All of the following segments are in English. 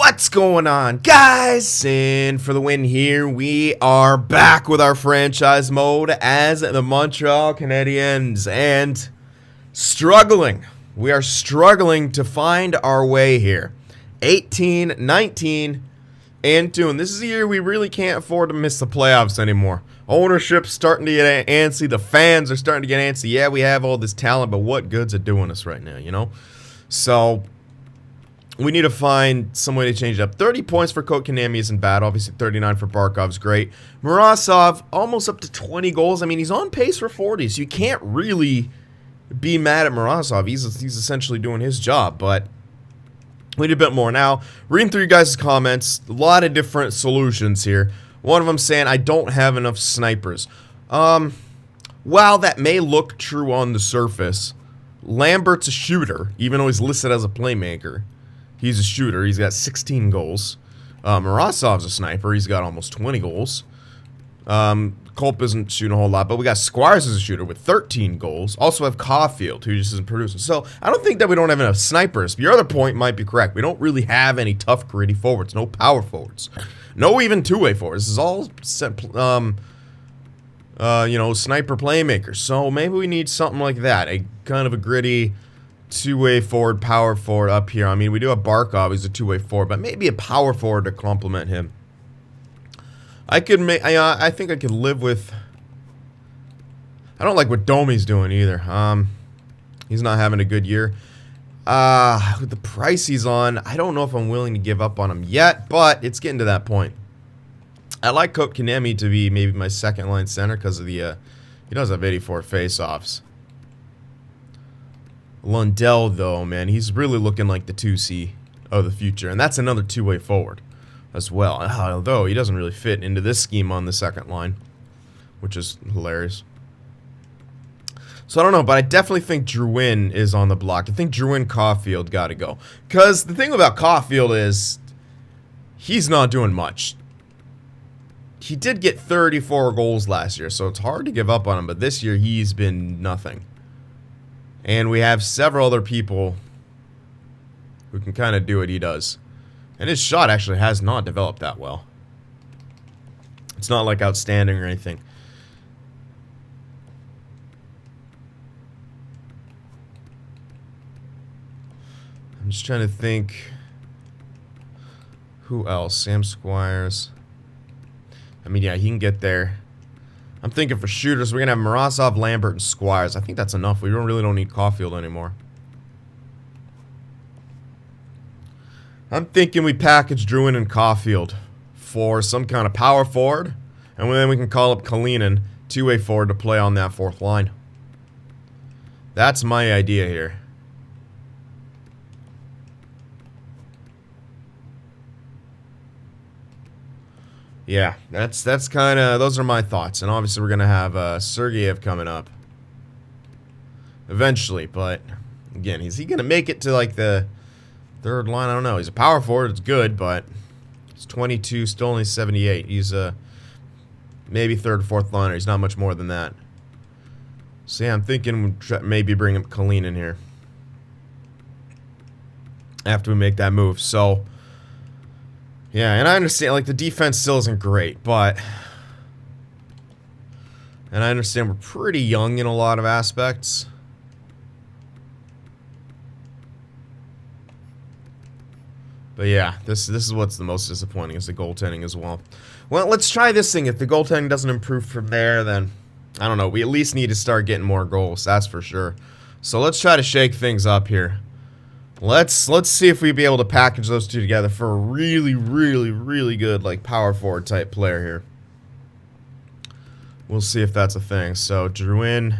What's going on, guys? And for the win here, we are back with our franchise mode as the Montreal Canadiens and struggling. We are struggling to find our way here. 18, 19, and 2. And this is a year we really can't afford to miss the playoffs anymore. Ownership's starting to get antsy. The fans are starting to get antsy. Yeah, we have all this talent, but what good's it doing us right now, you know? So we need to find some way to change it up. 30 points for Kotkaniemi isn't bad. Obviously, 39 for Barkov's great. Morozov, almost up to 20 goals. I mean, he's on pace for 40, so you can't really be mad at Morozov. He's essentially doing his job, but we need a bit more. Now, reading through you guys' comments, a lot of different solutions here. One of them saying, I don't have enough snipers. While that may look true on the surface, Lambert's a shooter, even though he's listed as a playmaker. He's a shooter. He's got 16 goals. Morozov's a sniper. He's got almost 20 goals. Culp isn't shooting a whole lot, but we got Squires as a shooter with 13 goals. Also have Caulfield, who just isn't producing. So I don't think that we don't have enough snipers. Your other point might be correct. We don't really have any tough, gritty forwards. No power forwards. No even two-way forwards. This is all, sniper playmakers. So maybe we need something like that. A kind of a gritty two-way forward, power forward up here. I mean, we do have Barkov, he's a two-way forward, but maybe a power forward to complement him. I think I could live with. I don't like what Domi's doing either. He's not having a good year. With the price he's on, I don't know if I'm willing to give up on him yet, but it's getting to that point. I like Kotkaniemi to be maybe my second line center because of the he does have 84 face-offs. Lundell, though, man, he's really looking like the 2C of the future. And that's another two-way forward as well. Although he doesn't really fit into this scheme on the second line, which is hilarious. So I don't know, but I definitely think Drouin is on the block. I think Drouin Caulfield got to go. Because the thing about Caulfield is he's not doing much. He did get 34 goals last year, so it's hard to give up on him. But this year, he's been nothing. And we have several other people who can kind of do what he does. And his shot actually has not developed that well. It's not like outstanding or anything. I'm just trying to think. Who else? Sam Squires. I mean, yeah, he can get there. I'm thinking for shooters, we're going to have Morozov, Lambert, and Squires. I think that's enough. We really don't need Caulfield anymore. I'm thinking we package Drouin and Caulfield for some kind of power forward. And then we can call up Kalinin, two-way forward, to play on that fourth line. That's my idea here. Yeah, that's kind of, those are my thoughts. And obviously we're going to have Sergeyev coming up eventually. But, again, is he going to make it to, like, the third line? I don't know. He's a power forward. It's good, but he's 22, still only 78. He's maybe third or fourth liner. He's not much more than that. So, yeah, I'm thinking maybe bring up Kalinin in here after we make that move. So, yeah, and I understand, like, the defense still isn't great, but, and I understand we're pretty young in a lot of aspects. But yeah, this is what's the most disappointing, is the goaltending as well. Well, let's try this thing. If the goaltending doesn't improve from there, then, I don't know, we at least need to start getting more goals, that's for sure. So let's try to shake things up here. Let's see if we'd be able to package those two together for a really, really, really good, like, power forward type player here. We'll see if that's a thing. So, Drouin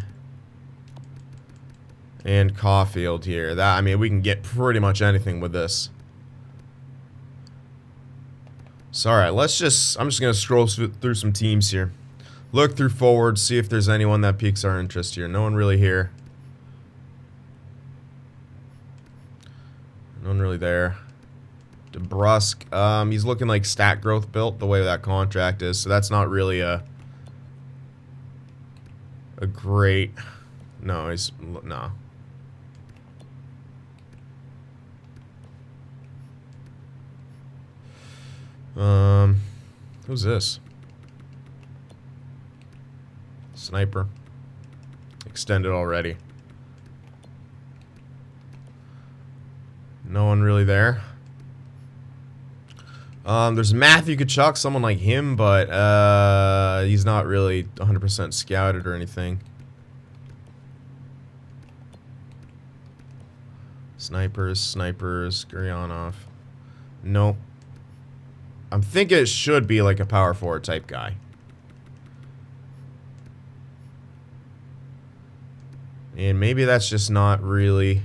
and Caulfield here. That, I mean, we can get pretty much anything with this. So, alright, I'm just going to scroll through some teams here. Look through forwards, see if there's anyone that piques our interest here. No one really here. No one really there. DeBrusque, he's looking like stat growth built the way that contract is, so that's not really a great. No, no. Who's this? Sniper. Extended already. No one really there. There's Matthew Tkachuk, someone like him, but he's not really 100% scouted or anything. Snipers, Guryanov. Nope. I'm thinking it should be like a power forward type guy. And maybe that's just not really...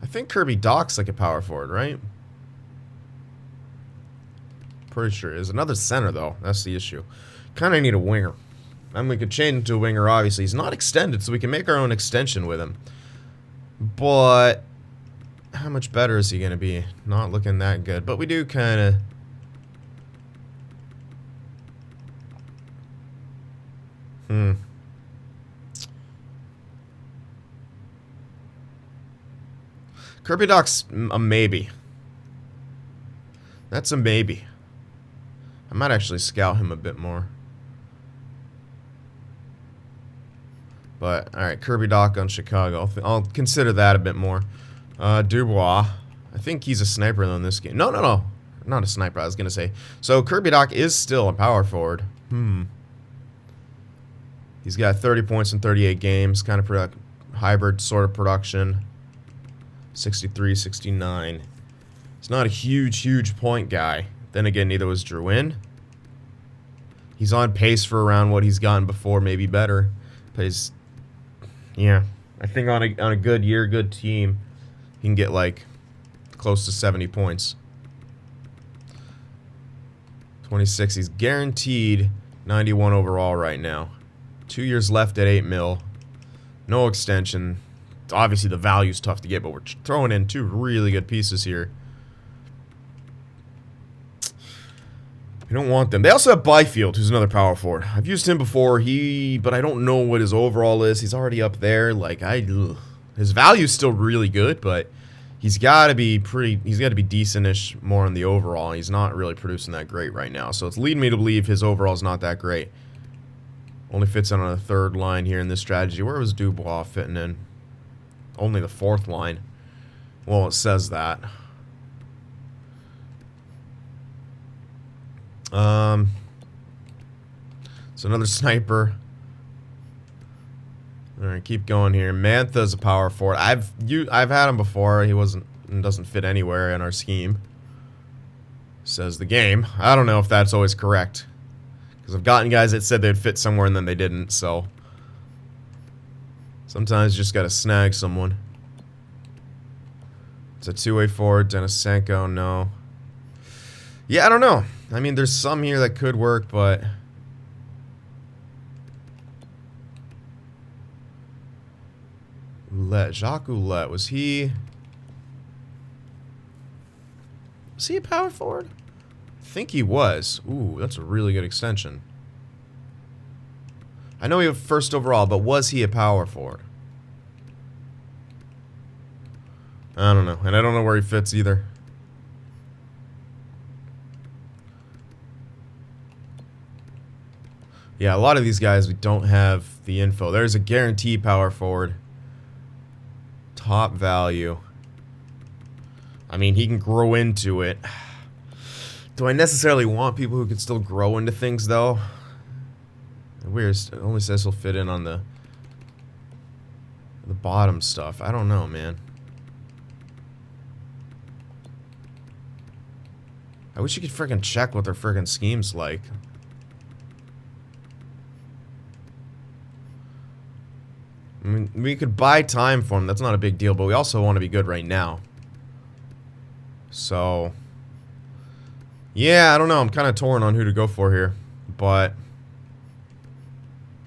I think Kirby Dach's like a power forward, right? Pretty sure it is. Another center, though. That's the issue. Kind of need a winger. And we could change him to a winger, obviously. He's not extended, so we can make our own extension with him. But how much better is he going to be? Not looking that good. But we do kind of... Kirby Dach's a maybe. That's a maybe. I might actually scout him a bit more. But, alright, Kirby Dach on Chicago. I'll consider that a bit more. Dubois. I think he's a sniper, though, in this game. No. Not a sniper, I was going to say. So, Kirby Dach is still a power forward. He's got 30 points in 38 games. Kind of hybrid sort of production. 63, 69. He's not a huge point guy. Then again, neither was Drouin. He's on pace for around what he's gotten before, maybe better. But he's, yeah, I think on a good year, good team, he can get like close to 70 points. 26. He's guaranteed 91 overall right now. 2 years left at 8 mil. No extension. Obviously, the value's tough to get, but we're throwing in two really good pieces here. We don't want them. They also have Byfield, who's another power forward. I've used him before, but I don't know what his overall is. He's already up there. Like, his value's still really good, but he's got to be decent-ish more on the overall. He's not really producing that great right now, so it's leading me to believe his overall's not that great. Only fits in on the third line here in this strategy. Where was Dubois fitting in? Only the fourth line. Well, it says that. So another sniper. All right, keep going here. Mantha's a power forward. I've had him before. He doesn't fit anywhere in our scheme. Says the game. I don't know if that's always correct, because I've gotten guys that said they'd fit somewhere and then they didn't. So sometimes you just gotta snag someone. It's a two-way forward. Denisenko, no. Yeah, I don't know. I mean, there's some here that could work, but Jacques Ouellette, was he a power forward? I think he was. Ooh, that's a really good extension. I know he was first overall, but was he a power forward? I don't know, and I don't know where he fits either. Yeah, a lot of these guys, we don't have the info. There's a guaranteed power forward. Top value. I mean, he can grow into it. Do I necessarily want people who can still grow into things, though? Weird. It only says he'll fit in on the bottom stuff. I don't know, man. I wish you could freaking check what their freaking scheme's like. I mean, we could buy time for him. That's not a big deal, but we also want to be good right now. So, yeah, I don't know. I'm kind of torn on who to go for here, but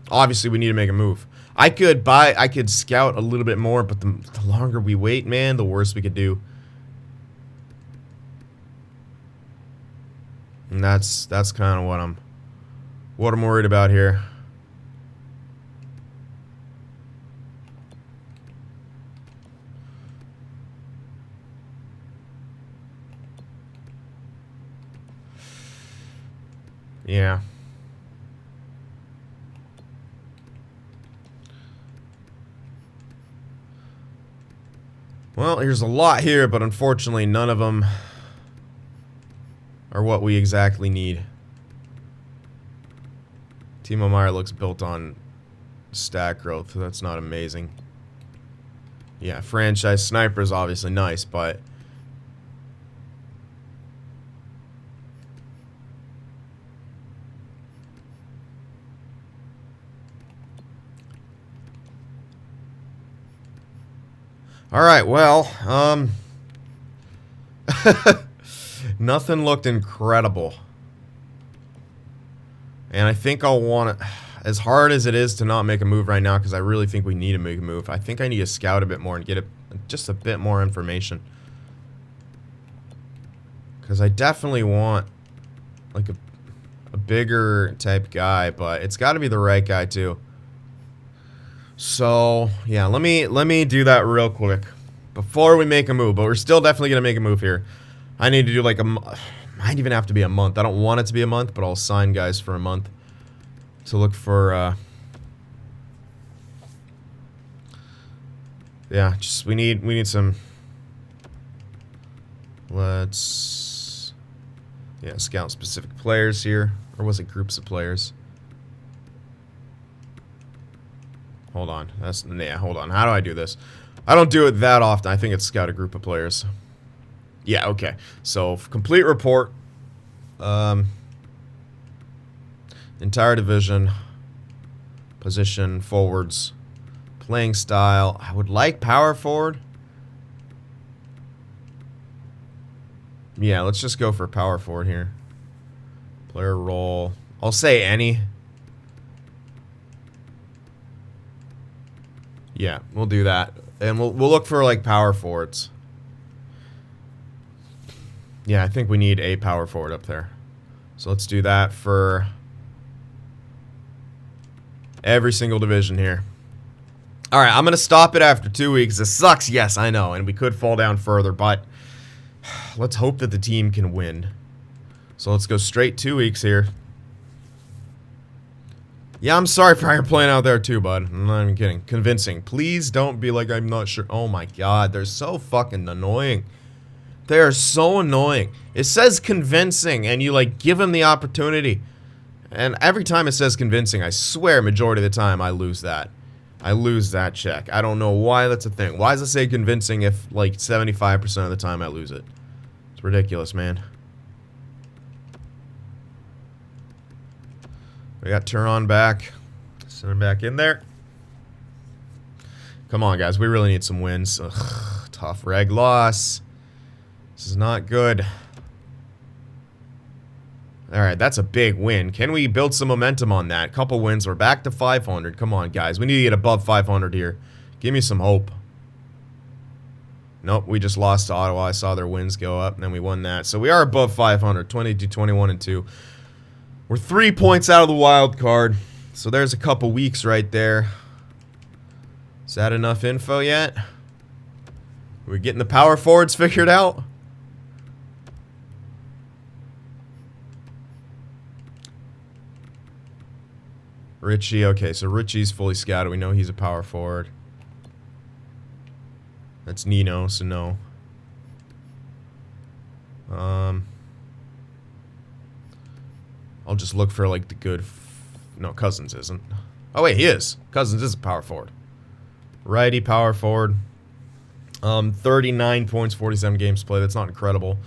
obviously we need to make a move. I could scout a little bit more, but the longer we wait, man, the worse we could do. And that's kind of what I'm worried about here. Yeah. Well, there's a lot here, but unfortunately none of them are what we exactly need. Timo Meier looks built on stat growth. That's not amazing. Yeah, franchise sniper is obviously nice, but all right, well, nothing looked incredible. And I think I'll want to, as hard as it is to not make a move right now, because I really think we need to make a move, I think I need to scout a bit more and get just a bit more information. Because I definitely want, like, a bigger type guy, but it's got to be the right guy, too. So, yeah, let me do that real quick before we make a move, but we're still definitely going to make a move here. I need to do, like, might even have to be a month. I don't want it to be a month, but I'll sign guys for a month to look for, yeah, just, we need some, let's, yeah, scout specific players here, or was it groups of players? Hold on, hold on, how do I do this? I don't do it that often. I think it's scout a group of players. Yeah, okay, so complete report, entire division, position, forwards, playing style. I would like power forward. Yeah, let's just go for power forward here. Player role. I'll say any. Yeah, we'll do that. And we'll look for, like, power forwards. Yeah, I think we need a power forward up there. So let's do that for every single division here. Alright, I'm going to stop it after 2 weeks. This sucks, yes, I know. And we could fall down further, but let's hope that the team can win. So let's go straight 2 weeks here. Yeah, I'm sorry for how you're playing out there too, bud. I'm not even kidding. Convincing. Please don't be like, I'm not sure. Oh my god, they're so fucking annoying. They are so annoying. It says convincing, and you, like, give them the opportunity. And every time it says convincing, I swear, majority of the time, I lose that. I lose that check. I don't know why that's a thing. Why does it say convincing if, like, 75% of the time I lose it? It's ridiculous, man. We got Turon back. Send him back in there. Come on, guys. We really need some wins. Ugh, tough reg loss. This is not good. Alright, that's a big win. Can we build some momentum on that? Couple wins. We're back to 500. Come on, guys. We need to get above 500 here. Give me some hope. Nope, we just lost to Ottawa. I saw their wins go up, and then we won that. So we are above 500. 22, 21, and 2. We're 3 points out of the wild card. So there's a couple weeks right there. Is that enough info yet? Are we getting the power forwards figured out? Richie, okay, so Richie's fully scouted. We know he's a power forward. That's Nino, so no. I'll just look for, like, the good... No, Cousins isn't. Oh, wait, he is. Cousins is a power forward. Righty power forward. 39 points, 47 games played. That's not incredible.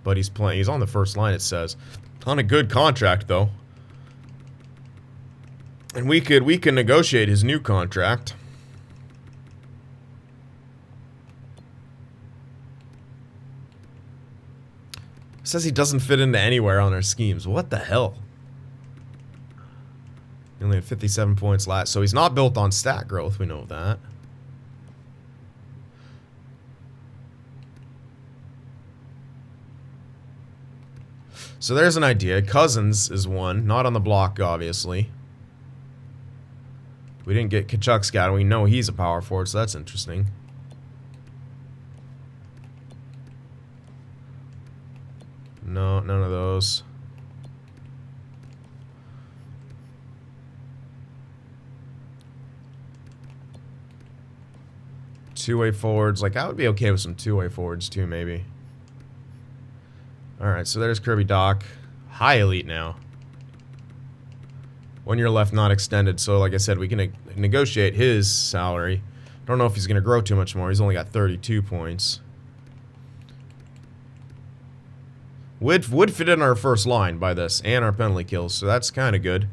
But he's playing. He's on the first line, it says. On a good contract, though. And we can negotiate his new contract. It says he doesn't fit into anywhere on our schemes. What the hell? He only had 57 points last, so he's not built on stat growth. We know that. So there's an idea. Cousins is one, not on the block, obviously. We didn't get Kachuk scouted. We know he's a power forward, so that's interesting. No, none of those. two-way forwards. Like, I would be okay with some two-way forwards, too, maybe. Alright, so there's Kirby Doc. High elite now. 1 year left, not extended. So, like I said, we can negotiate his salary. Don't know if he's going to grow too much more. He's only got 32 points. Would fit in our first line by this, and our penalty kills, so that's kind of good.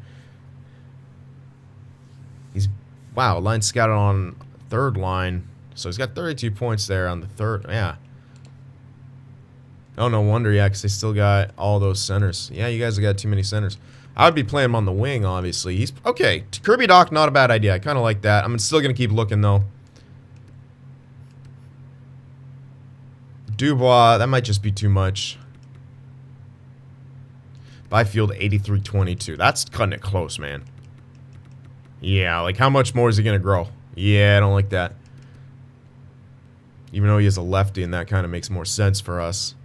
He's, wow, line scouted on third line, so he's got 32 points there on the third, yeah. Oh, no wonder, yeah, because they still got all those centers. Yeah, you guys have got too many centers. I would be playing him on the wing, obviously. He's, okay, Kirby Doc, not a bad idea. I kind of like that. I'm still going to keep looking, though. Dubois, that might just be too much. Byfield 83-22. That's cutting it close, man. Yeah, like how much more is he going to grow? Yeah, I don't like that. Even though he is a lefty, and that kind of makes more sense for us.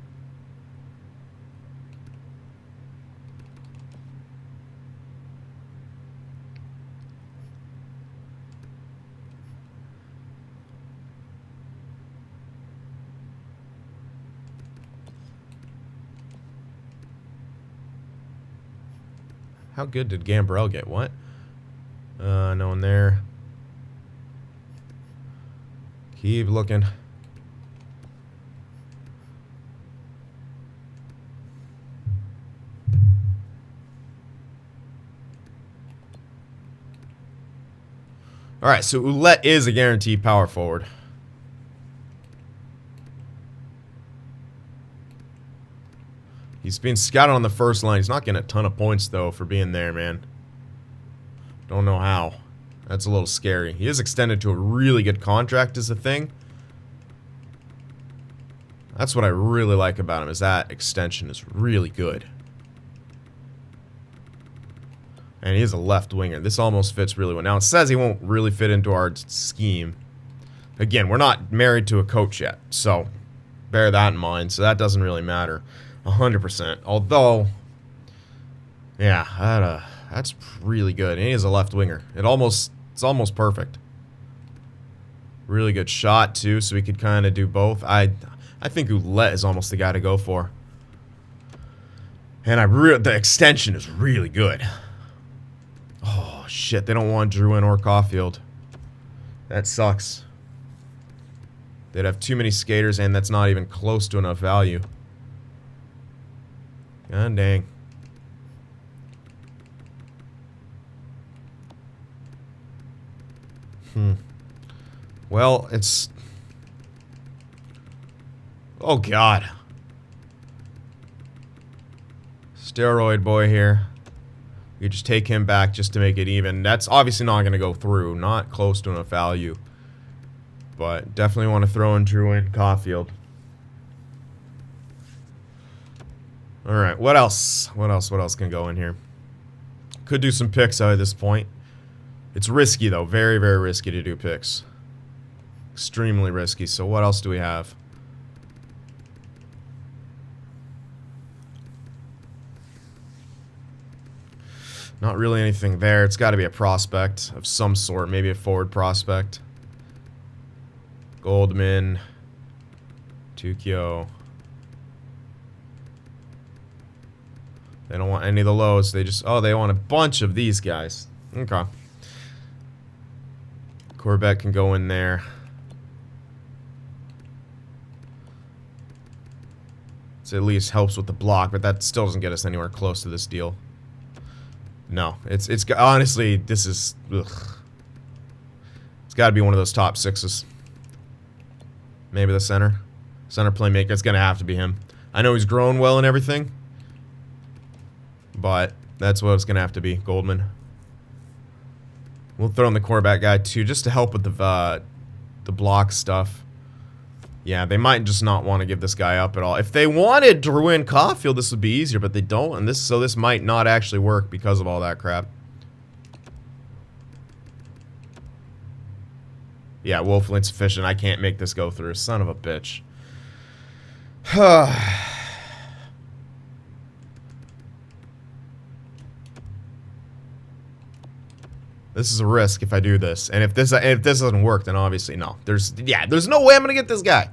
How good did Gambrell get? What? No one there. Keep looking. Alright, so Ouellette is a guaranteed power forward. He's being scouted on the first line. He's not getting a ton of points, though, for being there, man. Don't know how. That's a little scary. He is extended to a really good contract is the thing. That's what I really like about him, is that extension is really good. And he is a left winger. This almost fits really well. Now, it says he won't really fit into our scheme. Again, we're not married to a coach yet, so bear that in mind. So that doesn't really matter. 100%. Although, yeah, that's really good. And he is a left winger. It's almost perfect. Really good shot too, so we could kind of do both. I think Ouellette is almost the guy to go for. And the extension is really good. Oh shit, they don't want Drouin or Caulfield. That sucks. They'd have too many skaters, and that's not even close to enough value. God dang. Well, it's... Oh, God. Steroid boy here. You just take him back just to make it even. That's obviously not going to go through. Not close to enough value. But definitely want to throw in Drouin, Caulfield. Alright, what else? What else can go in here? Could do some picks out at this point. It's risky, though. Very, very risky to do picks. Extremely risky. So what else do we have? Not really anything there. It's got to be a prospect of some sort. Maybe a forward prospect. Goldman. Tukio. They don't want any of the lows. They just... Oh, they want a bunch of these guys. Okay. Corbett can go in there. It at least helps with the block, but that still doesn't get us anywhere close to this deal. No, it's honestly, this is, ugh. It's got to be one of those top sixes. Maybe the center playmaker. It's gonna have to be him. I know he's grown well and everything, but that's what it's gonna have to be. Goldman. We'll throw in the quarterback guy too, just to help with the block stuff. Yeah, they might just not want to give this guy up at all. If they wanted Drouin Caulfield, this would be easier, but they don't, and so this might not actually work because of all that crap. Yeah, woefully insufficient. I can't make this go through. Son of a bitch. I This is a risk if I do this. And if this doesn't work, then obviously no. There's no way I'm gonna get this guy.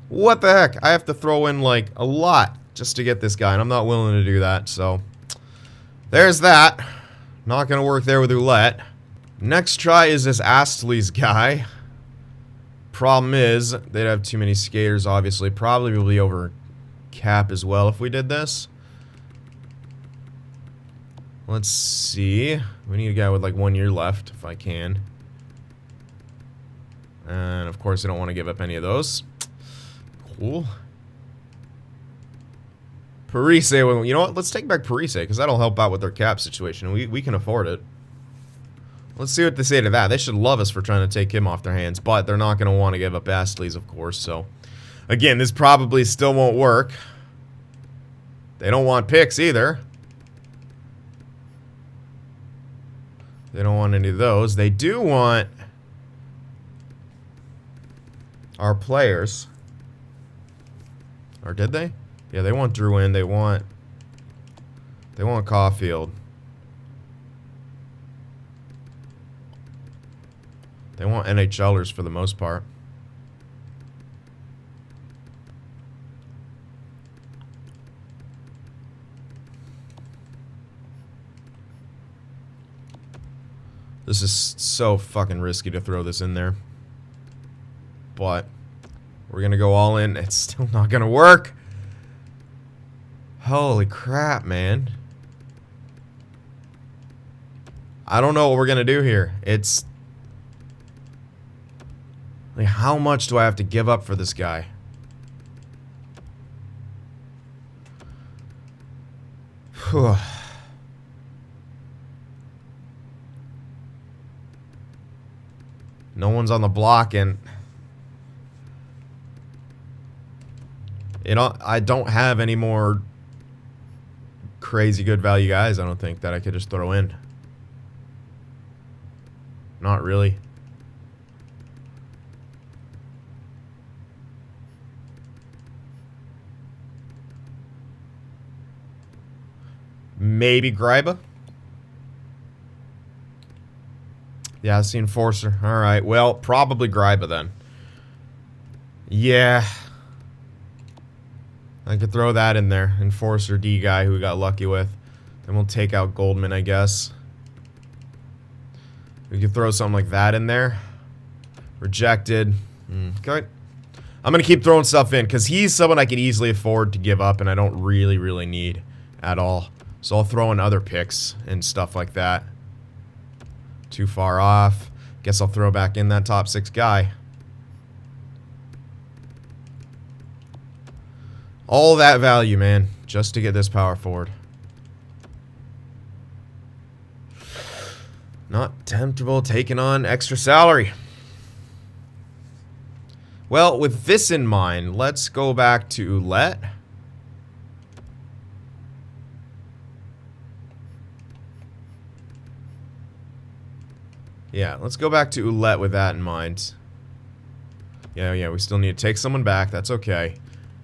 What the heck? I have to throw in like a lot just to get this guy, and I'm not willing to do that, so there's that. Not gonna work there with roulette. Next try is this Astley's guy. Problem is, they'd have too many skaters, obviously. Probably will be over cap as well if we did this. Let's see. We need a guy with like 1 year left, if I can. And of course, I don't want to give up any of those. Cool. Parise, well, you know what? Let's take back Parise, because that'll help out with their cap situation. We can afford it. Let's see what they say to that. They should love us for trying to take him off their hands, but they're not going to want to give up Astley's, of course. So, again, this probably still won't work. They don't want picks either. They don't want any of those. They do want our players. Or did they? Yeah, they want Drouin. They want Caulfield. They want NHLers for the most part. This is so fucking risky to throw this in there. But we're gonna go all in. It's still not gonna work. Holy crap, man. I don't know what we're gonna do here. It's like, how much do I have to give up for this guy? Whew. No one's on the block, and you know, I don't have any more crazy good value guys, I don't think, that I could just throw in. Not really. Maybe Greiba? Yeah, it's the enforcer. Alright, well, probably Greiba then. Yeah. I could throw that in there. Enforcer D guy who we got lucky with. Then we'll take out Goldman, I guess. We could throw something like that in there. Rejected. Okay. I'm going to keep throwing stuff in because he's someone I could easily afford to give up and I don't really need at all. So I'll throw in other picks and stuff like that. Too far off. Guess I'll throw back in that top 6 guy. All that value, man, just to get this power forward. Not temptable taking on extra salary. Well, with this in mind, let's go back to Ouellette. Yeah, let's go back to Ouellette with that in mind. Yeah, we still need to take someone back. That's okay.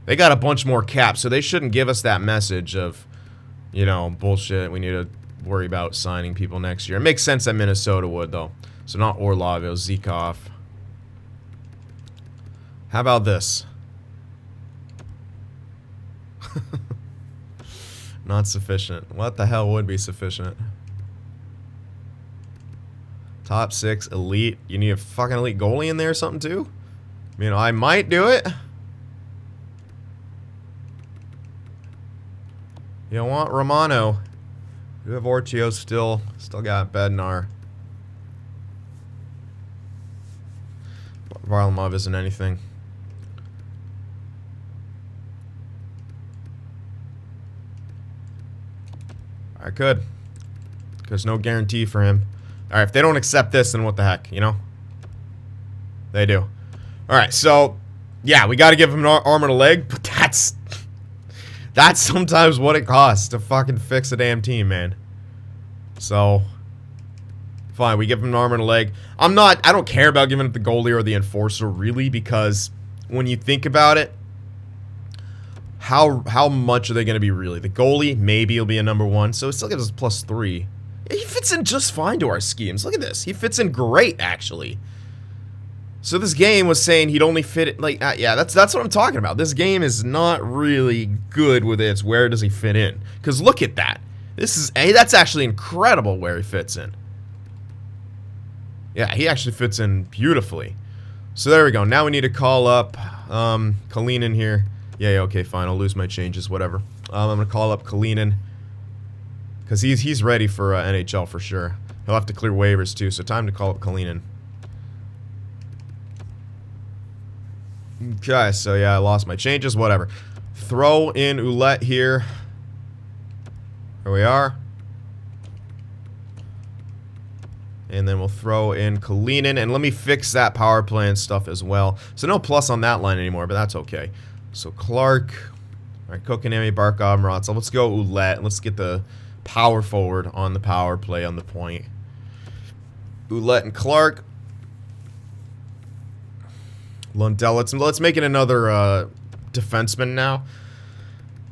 They got a bunch more caps, so they shouldn't give us that message of, you know, bullshit. We need to worry about signing people next year. It makes sense that Minnesota would, though. So not Orlov, it was Zykov. How about this? Not sufficient. What the hell would be sufficient? Top 6, elite. You need a fucking elite goalie in there or something, too? I mean, I might do it. You don't want Romano. We have Ortio still. Still got Bednar. Varlamov isn't anything. I could. There's no guarantee for him. Alright, if they don't accept this, then what the heck, you know? They do. Alright, so, yeah, we gotta give him an arm and a leg, but that's sometimes what it costs to fucking fix a damn team, man. So, fine, we give him an arm and a leg. I don't care about giving it the goalie or the enforcer, really, because when you think about it, how much are they going to be really? The goalie, maybe he'll be a number 1, so it still gives us +3. He fits in just fine to our schemes. Look at this. He fits in great, actually. So this game was saying he'd only fit it, like, yeah, that's what I'm talking about. This game is not really good with its where does he fit in. Because look at that. That's actually incredible where he fits in. Yeah, he actually fits in beautifully. So there we go. Now we need to call up Kalinin here. Yeah, okay, fine. I'll lose my changes, whatever. I'm going to call up Kalinin. Because he's ready for NHL for sure. He'll have to clear waivers too, so time to call up Kalinin. Okay, so yeah, I lost my changes, whatever. Throw in Ouellette here. There we are. And then we'll throw in Kalinin, and let me fix that power play and stuff as well. So no plus on that line anymore, but that's okay. So Clark, all right, Kotkaniemi, Barkov, Maratsa. Let's go Ouellette. Let's get the power forward on the power play on the point. Ouellette and Clark. Lundell. Let's make it another defenseman now.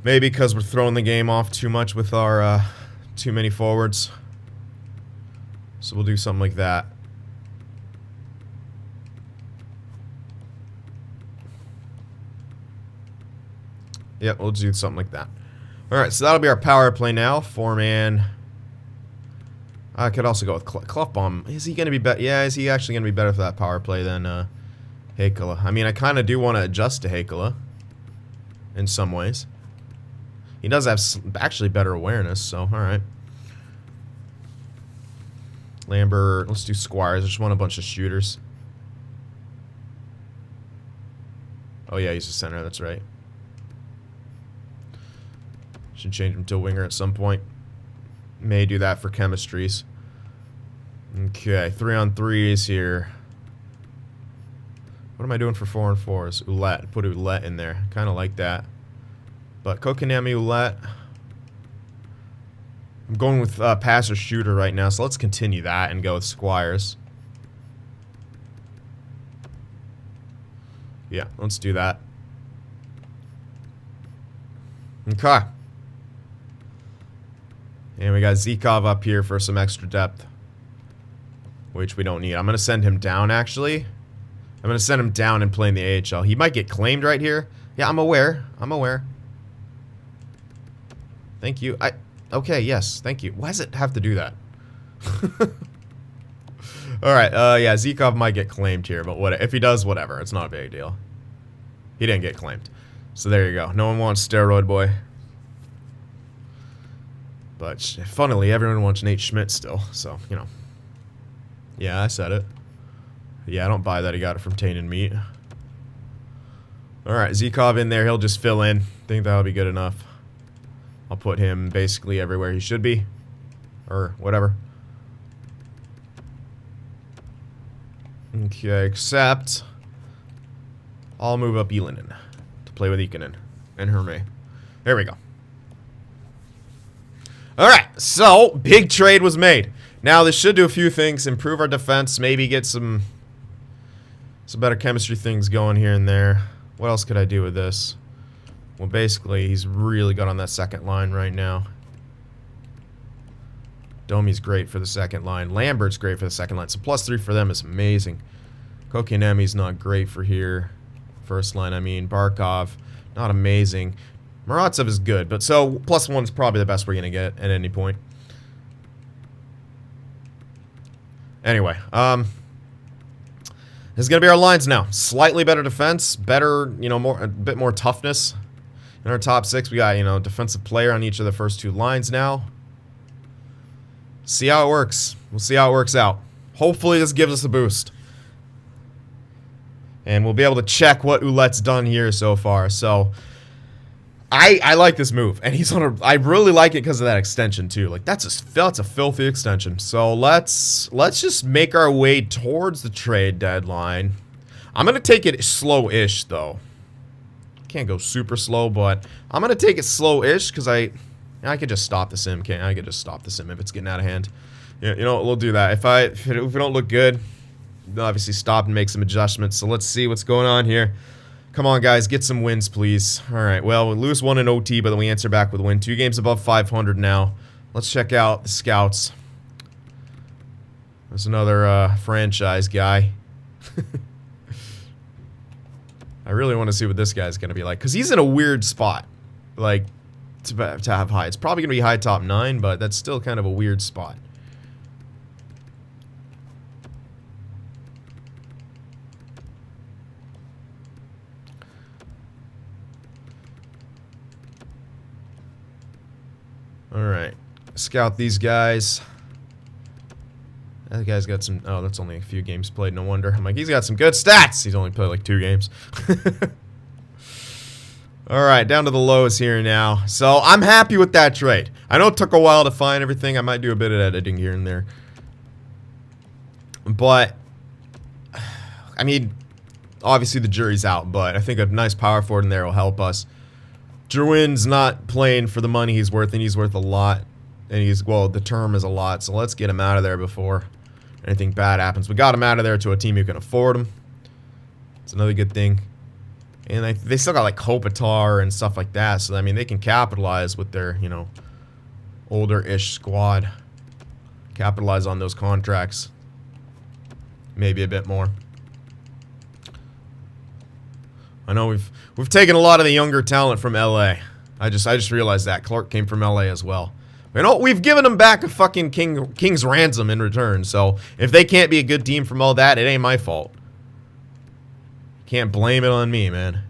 Maybe because we're throwing the game off too much with our too many forwards. So we'll do something like that. Yep, we'll do something like that. Alright, so that'll be our power play now. 4-man. I could also go with Klefbom. Is he going to be better? Yeah, is he actually going to be better for that power play than Heikkila? I mean, I kind of do want to adjust to Heikkila in some ways. He does have actually better awareness, so alright. Lambert, let's do Squires. I just want a bunch of shooters. Oh yeah, he's a center, that's right. Should change him to a winger at some point. May do that for chemistries. Okay, 3-on-3s here. What am I doing for 4-on-4s? Ouellette. Put Ouellette in there. Kind of like that. But Kotkaniemi, Ouellette. I'm going with passer shooter right now, so let's continue that and go with Squires. Yeah, let's do that. Okay. And we got Zykov up here for some extra depth, which we don't need. I'm going to send him down, actually. I'm going to send him down and play in the AHL. He might get claimed right here. Yeah, I'm aware. I'm aware. Thank you. Okay, yes, thank you. Why does it have to do that? Alright, yeah, Zykov might get claimed here, but what if he does, whatever. It's not a big deal. He didn't get claimed. So there you go. No one wants Steroid Boy. But, funnily, everyone wants Nate Schmidt still, so, you know. Yeah, I said it. Yeah, I don't buy that he got it from Tainted Meat. Alright, Zykov in there. He'll just fill in. Think that'll be good enough. I'll put him basically everywhere he should be. Or whatever. Okay, except I'll move up Elinen to play with Ikonen and Hermé. There we go. Alright, so big trade was made. Now this should do a few things. Improve our defense, maybe get some better chemistry things going here and there. What else could I do with this? Well, basically, he's really good on that second line right now. Domi's great for the second line. Lambert's great for the second line. So +3 for them is amazing. Kotkaniemi's not great for here. First line, I mean. Barkov, not amazing. Maratsev is good, but so +1 is probably the best we're going to get at any point. Anyway, this is going to be our lines now. Slightly better defense, better, you know, a bit more toughness. In our top 6, we got, you know, defensive player on each of the first 2 lines now. See how it works. We'll see how it works out. Hopefully this gives us a boost. And we'll be able to check what Ouellette's done here so far. So, I like this move. And he's on a... I really like it because of that extension, too. Like, that's a filthy extension. So, let's just make our way towards the trade deadline. I'm going to take it slow-ish, though. Can't go super slow, but I'm going to take it slow-ish because I could just stop the sim, can't I? I could just stop the sim if it's getting out of hand. Yeah, you know what, we'll do that. If we don't look good, we'll obviously stop and make some adjustments. So let's see what's going on here. Come on, guys, get some wins, please. All right, well, we lose 1 in OT, but then we answer back with a win. 2 games above 500 now. Let's check out the scouts. There's another franchise guy. I really want to see what this guy's going to be like, because he's in a weird spot, like, to have high. It's probably going to be high top 9, but that's still kind of a weird spot. Alright, scout these guys. That guy's got some... Oh, that's only a few games played, no wonder. I'm like, he's got some good stats! He's only played like 2 games. Alright, down to the lows here now. So, I'm happy with that trade. I know it took a while to find everything. I might do a bit of editing here and there. But, I mean, obviously the jury's out, but I think a nice power forward in there will help us. Drouin's not playing for the money he's worth, and he's worth a lot. And he's, well, the term is a lot, so let's get him out of there before anything bad happens. We got him out of there to a team who can afford him. It's another good thing. And they still got, like, Kopitar and stuff like that, so, I mean, they can capitalize with their, you know, older-ish squad. Capitalize on those contracts. Maybe a bit more. I know we've taken a lot of the younger talent from LA. I just realized that Clark came from LA as well. You know, we've given them back a fucking king's ransom in return. So if they can't be a good team from all that, it ain't my fault. Can't blame it on me, man.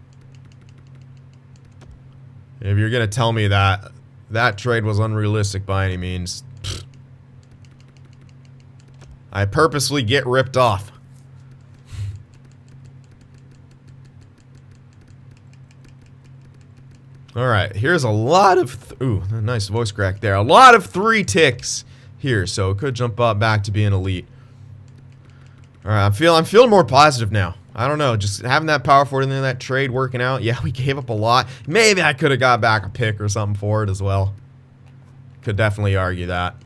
If you're gonna tell me that that trade was unrealistic by any means, pfft. I purposely get ripped off. Alright, here's a lot of... Ooh, nice voice crack there. A lot of 3 ticks here, so it could jump up back to being elite. Alright, I'm feeling more positive now. I don't know, just having that power forward in there, that trade working out. Yeah, we gave up a lot. Maybe I could have got back a pick or something for it as well. Could definitely argue that.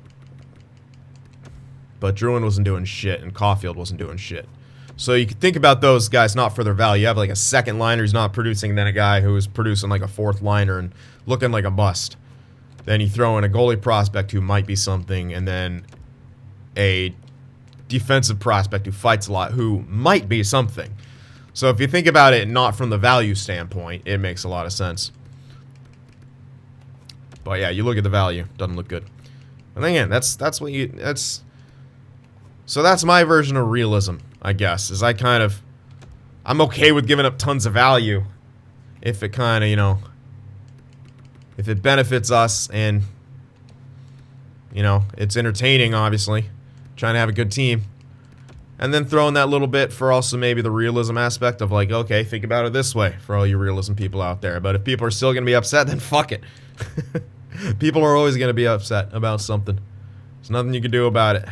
But Drouin wasn't doing shit, and Caulfield wasn't doing shit. So you can think about those guys not for their value. You have like a second liner who's not producing, and then a guy who is producing like a 4th liner and looking like a bust. Then you throw in a goalie prospect who might be something, and then a defensive prospect who fights a lot who might be something. So if you think about it not from the value standpoint, it makes a lot of sense. But yeah, you look at the value, doesn't look good. And again, that's my version of realism, I guess, is I'm okay with giving up tons of value if it kind of, you know, if it benefits us and, you know, it's entertaining, obviously, trying to have a good team. And then throwing that little bit for also maybe the realism aspect of like, okay, think about it this way for all you realism people out there. But if people are still going to be upset, then fuck it. People are always going to be upset about something. There's nothing you can do about it.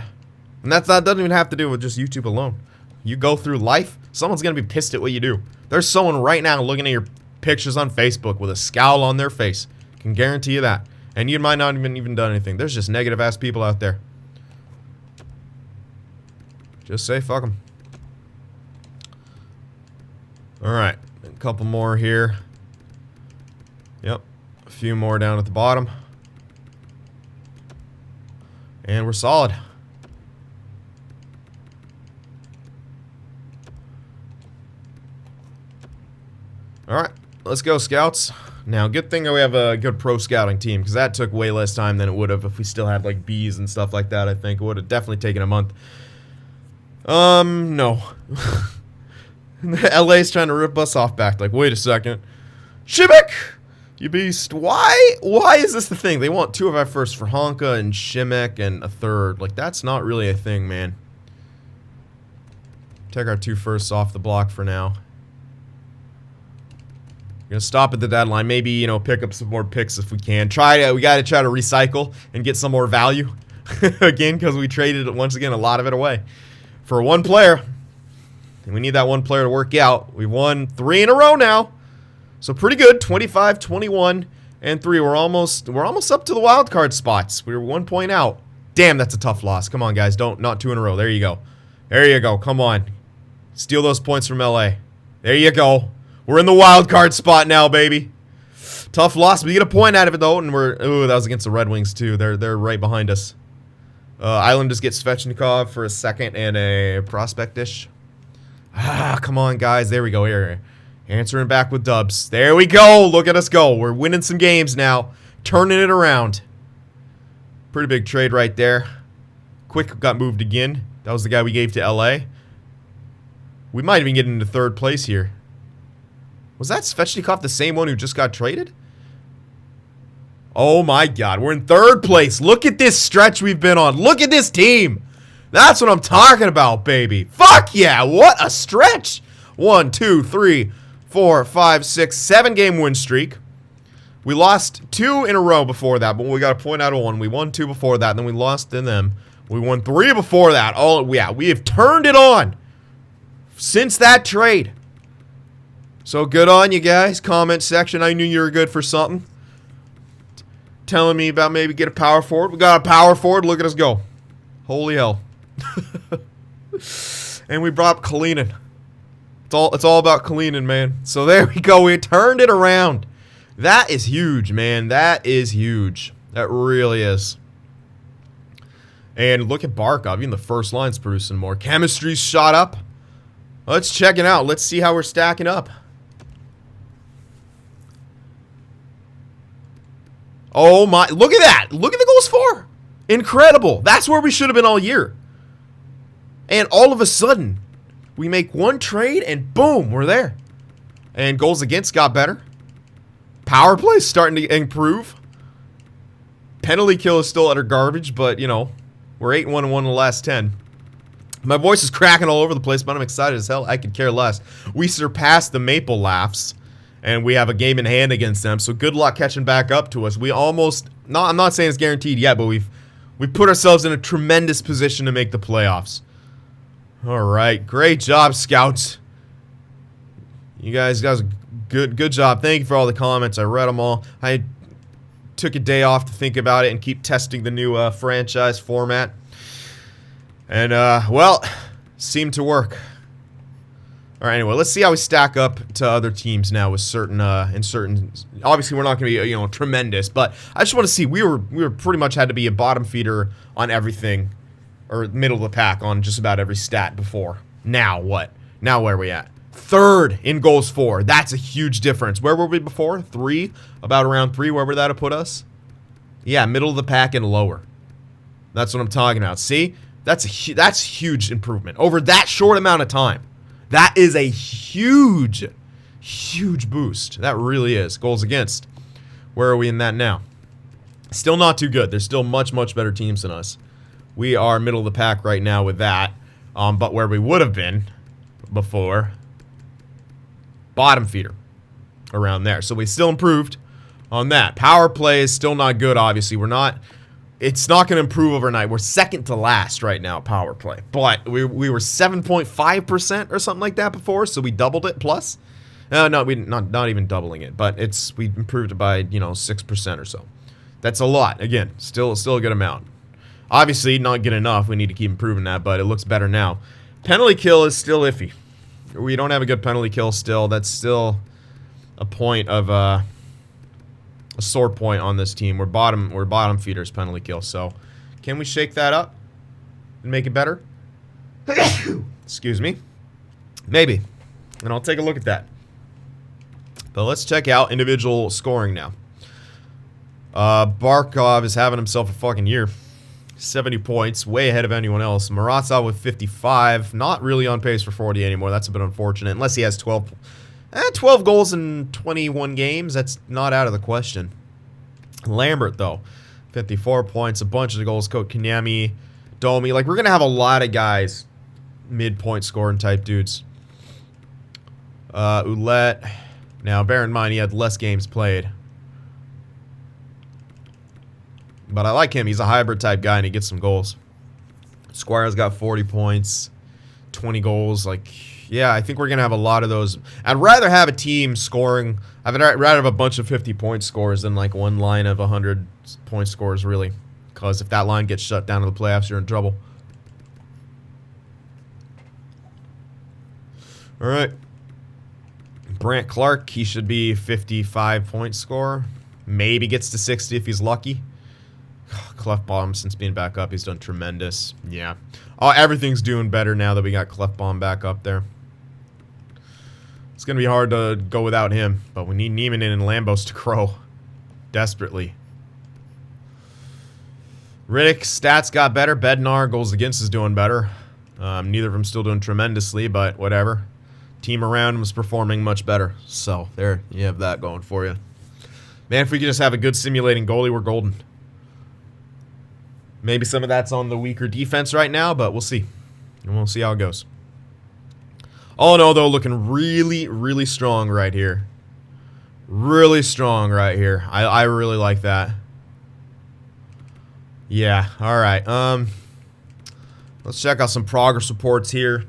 And that doesn't even have to do with just YouTube alone. You go through life, someone's going to be pissed at what you do. There's someone right now looking at your pictures on Facebook with a scowl on their face. Can guarantee you that. And you might not even done anything. There's just negative ass people out there. Just say fuck them. Alright, a couple more here. Yep, a few more down at the bottom. And we're solid. Alright, let's go, scouts. Now, good thing that we have a good pro scouting team, because that took way less time than it would have if we still had, like, Bs and stuff like that, I think. It would have definitely taken a month. No. LA's trying to rip us off back. Like, wait a second. Shimek! You beast. Why? Why is this the thing? They want 2 of our firsts for Honka and Shimek and a 3rd. Like, that's not really a thing, man. Take our 2 firsts off the block for now. Gonna stop at the deadline. Maybe, you know, pick up some more picks if we can. We gotta try to recycle and get some more value. Again, because we traded, once again, a lot of it away. For 1 player. And we need that 1 player to work out. We've won 3 in a row now. So pretty good. 25, 21, and 3. We're almost up to the wild card spots. We're 1 point out. Damn, that's a tough loss. Come on, guys. Not 2 in a row. There you go. There you go. Come on. Steal those points from LA. There you go. We're in the wild card spot now, baby. Tough loss, but you get a point out of it though, and ooh, that was against the Red Wings too. They're right behind us. Islanders get Svechnikov for a second and a prospect-ish. Ah, come on, guys. There we go. Here. Answering back with dubs. There we go. Look at us go. We're winning some games now. Turning it around. Pretty big trade right there. Quick got moved again. That was the guy we gave to LA. We might even get into third place here. Was that Svechnikov the same one who just got traded? Oh my god. We're in third place. Look at this stretch we've been on. Look at this team. That's what I'm talking about, baby. Fuck yeah. What a stretch. 1, 2, 3, 4, 5, 6, 7 game win streak. We lost 2 in a row before that, but we got a point out of 1. We won 2 before that, and then we lost in them. We won 3 before that. Oh, yeah, we have turned it on since that trade. So good on you guys. Comment section. I knew you were good for something. Telling me about maybe get a power forward. We got a power forward. Look at us go. Holy hell. And we brought up Kalinin. It's all about Kalinin, man. So there we go. We turned it around. That is huge, man. That is huge. That really is. And look at Barkov. Even the first line's producing more. Chemistry's shot up. Let's check it out. Let's see how we're stacking up. Oh my. Look at that. Look at the goals for. Incredible. That's where we should have been all year. And all of a sudden, we make one trade and boom, we're there. And goals against got better. Power play's starting to improve. Penalty kill is still utter garbage, but, you know, we're 8-1 and 1 in the last 10. My voice is cracking all over the place, but I'm excited as hell. I could care less. We surpassed the Maple Laughs, and we have a game in hand against them, so good luck catching back up to us. We almost, I'm not saying it's guaranteed yet, but we've put ourselves in a tremendous position to make the playoffs. All right, great job, scouts. You guys good job. Thank you for all the comments. I read them all. I took a day off to think about it and keep testing the new franchise format. And, well, seemed to work. All right, anyway, let's see how we stack up to other teams now with certain, obviously we're not going to be, you know, tremendous, but I just want to see, we were pretty much had to be a bottom feeder on everything, or middle of the pack on just about every stat before. Now what? Now where are we at? Third in goals for. That's a huge difference. Where were we before? 3? About around 3. Where would that have put us? Yeah, middle of the pack and lower. That's what I'm talking about. See? That's huge improvement over that short amount of time. That is a huge boost. That really is. Goals against. Where are we in that now? Still not too good. There's still much better teams than us. We are middle of the pack right now with that. But where we would have been before, bottom feeder. Around there. So we still improved on that. Power play is still not good, obviously. It's not going to improve overnight. We're second to last right now at power play. But we were 7.5% or something like that before, so we doubled it plus. No, we not even doubling it, but we improved it by, you know, 6% or so. That's a lot. Again, still a good amount. Obviously, not good enough. We need to keep improving that, but it looks better now. Penalty kill is still iffy. We don't have a good penalty kill still. That's still a point of a sore point on this team. We're bottom feeders penalty kill. So, can we shake that up and make it better? Excuse me. Maybe. And I'll take a look at that. But let's check out individual scoring now. Barkov is having himself a fucking year. 70 points, way ahead of anyone else. Maratov with 55, not really on pace for 40 anymore. That's a bit unfortunate, unless he has 12 goals in 21 games. That's not out of the question. Lambert, though, 54 points, a bunch of the goals. Kotkaniemi, Domi. Like, we're going to have a lot of guys, mid-point scoring type dudes. Ouellette. Now, bear in mind, he had less games played. But I like him. He's a hybrid type guy, and he gets some goals. Squire's got 40 points, 20 goals. Like, yeah, I think we're going to have a lot of those. I'd rather have a team scoring. I'd rather have a bunch of 50-point scores than, like, one line of 100-point scores, really. Because if that line gets shut down in the playoffs, you're in trouble. All right. Brant Clark, he should be 55-point scorer. Maybe gets to 60 if he's lucky. Clefbaum, since being back up, he's done tremendous. Yeah. Oh, everything's doing better now that we got Clefbaum back up there. It's going to be hard to go without him, but we need Neiman and Lambos to grow desperately. Riddick's stats got better. Bednar, goals against, is doing better. Neither of them still doing tremendously, but whatever. Team around him is performing much better. So, there, you have that going for you. Man, if we could just have a good simulating goalie, we're golden. Maybe some of that's on the weaker defense right now, but we'll see. And we'll see how it goes. All in all, though, looking really, really strong right here. Really strong right here. I really like that. Yeah, alright. Let's check out some progress reports here.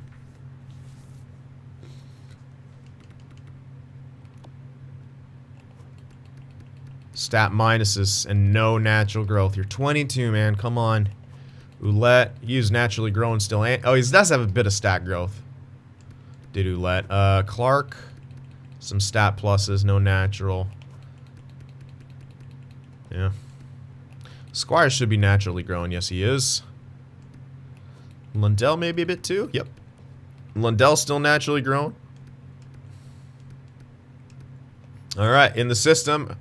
Stat minuses and no natural growth. You're 22, man. Come on. Ouellette. He's naturally growing still. Oh, he does have a bit of stat growth. Did Ouellette. Clark. Some stat pluses. No natural. Yeah. Squire should be naturally growing. Yes, he is. Lundell maybe a bit too. Yep. Lundell still naturally growing. Alright, in the system,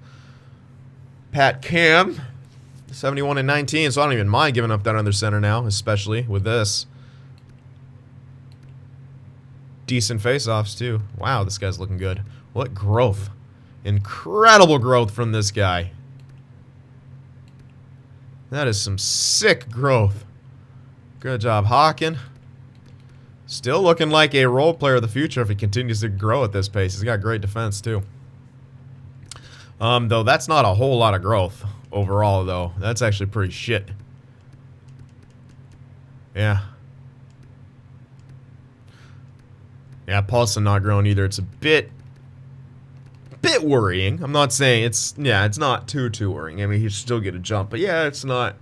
Pat Cam, 71 and 19, so I don't even mind giving up that under center now, especially with this. Decent face-offs too. Wow, this guy's looking good. What growth. Incredible growth from this guy. That is some sick growth. Good job, Hawken. Still looking like a role player of the future if he continues to grow at this pace. He's got great defense, too. Though that's not a whole lot of growth overall, though. That's actually pretty shit. Yeah. Yeah, Paulson not growing either. It's a bit worrying. I'm not saying it's not too worrying. I mean, he should still get a jump, but yeah, it's not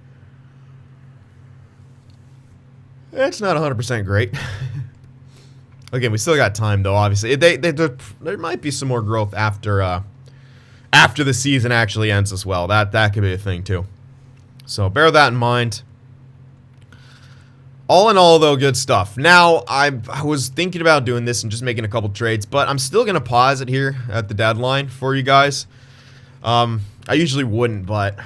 100% great. Again, we still got time though, obviously. There might be some more growth after the season actually ends as well. That could be a thing too. So, bear that in mind. All in all, though, good stuff. Now, I was thinking about doing this and just making a couple trades, but I'm still going to pause it here at the deadline for you guys. I usually wouldn't, but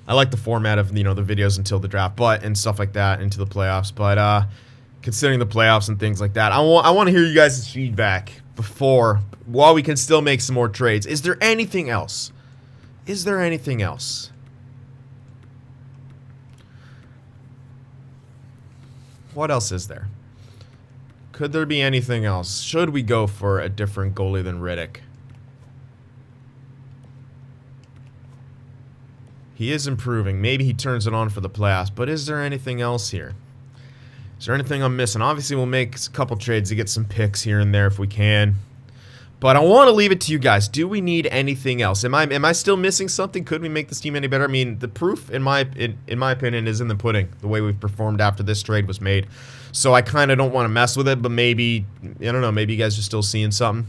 I like the format of, the videos until the draft, and stuff like that, into the playoffs. But considering the playoffs and things like that, I want to hear you guys' feedback while we can still make some more trades. Is there anything else? Is there anything else? What else is there? Could there be anything else? Should we go for a different goalie than Riddick? He is improving. Maybe he turns it on for the playoffs. But is there anything else here? Is there anything I'm missing? Obviously, we'll make a couple trades to get some picks here and there if we can. But I want to leave it to you guys. Do we need anything else? Am I still missing something? Could we make this team any better? I mean, the proof, in my opinion, is in the pudding. The way we've performed after this trade was made. So I kind of don't want to mess with it, but maybe, I don't know, maybe you guys are still seeing something.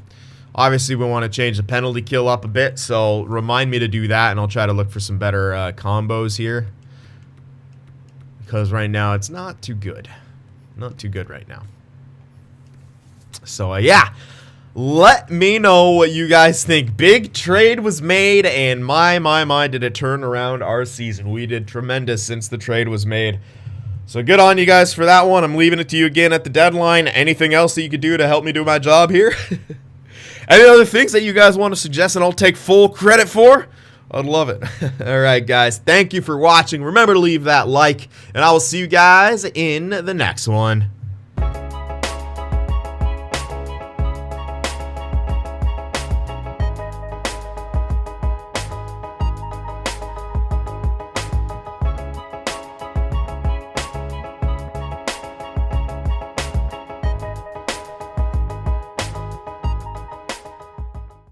Obviously, we want to change the penalty kill up a bit, so remind me to do that, and I'll try to look for some better combos here. Because right now, it's not too good. Not too good right now. So, yeah. Let me know what you guys think. Big trade was made, and my, did it turn around our season. We did tremendous since the trade was made. So good on you guys for that one. I'm leaving it to you again at the deadline. Anything else that you could do to help me do my job here? Any other things that you guys want to suggest and I'll take full credit for? I'd love it. All right, guys. Thank you for watching. Remember to leave that like, and I will see you guys in the next one.